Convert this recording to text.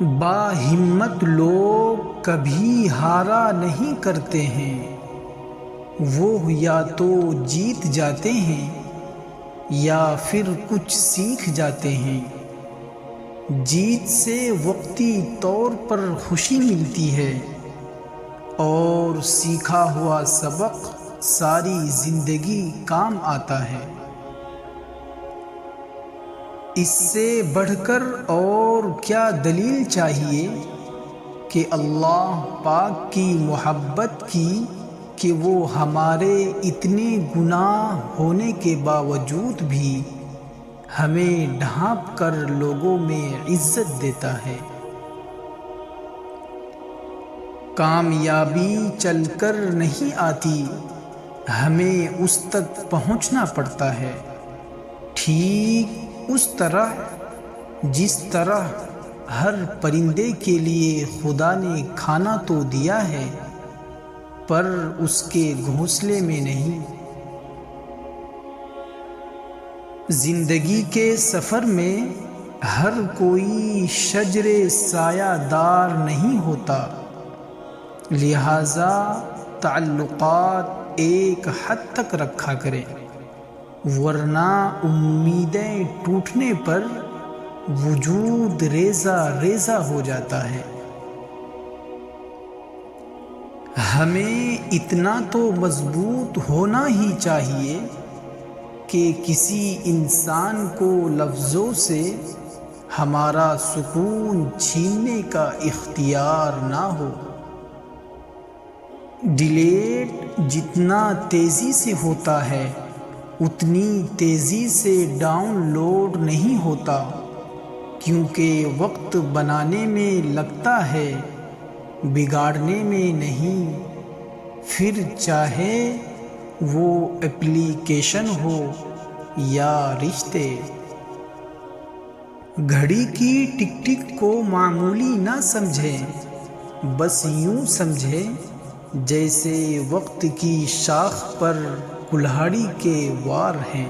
با ہمت لوگ کبھی ہارا نہیں کرتے ہیں، وہ یا تو جیت جاتے ہیں یا پھر کچھ سیکھ جاتے ہیں۔ جیت سے وقتی طور پر خوشی ملتی ہے اور سیکھا ہوا سبق ساری زندگی کام آتا ہے۔ اس سے بڑھ کر اور کیا دلیل چاہیے کہ اللہ پاک کی محبت کی کہ وہ ہمارے اتنے گناہ ہونے کے باوجود بھی ہمیں ڈھانپ کر لوگوں میں عزت دیتا ہے۔ کامیابی چل کر نہیں آتی، ہمیں اس تک پہنچنا پڑتا ہے، ٹھیک اس طرح جس طرح ہر پرندے کے لیے خدا نے کھانا تو دیا ہے پر اس کے گھونسلے میں نہیں۔ زندگی کے سفر میں ہر کوئی شجر سایہ دار نہیں ہوتا، لہذا تعلقات ایک حد تک رکھا کریں، ورنہ امیدیں ٹوٹنے پر وجود ریزہ ریزہ ہو جاتا ہے۔ ہمیں اتنا تو مضبوط ہونا ہی چاہیے کہ کسی انسان کو لفظوں سے ہمارا سکون چھیننے کا اختیار نہ ہو۔ ڈیلیٹ جتنا تیزی سے ہوتا ہے اتنی تیزی سے ڈاؤن لوڈ نہیں ہوتا، کیونکہ وقت بنانے میں لگتا ہے، بگاڑنے میں نہیں، پھر چاہے وہ ایپلیکیشن ہو یا رشتے۔ گھڑی کی ٹک ٹک کو معمولی نہ سمجھیں، بس یوں سمجھیں جیسے وقت کی شاخ پر کلہاڑی کے وار ہیں۔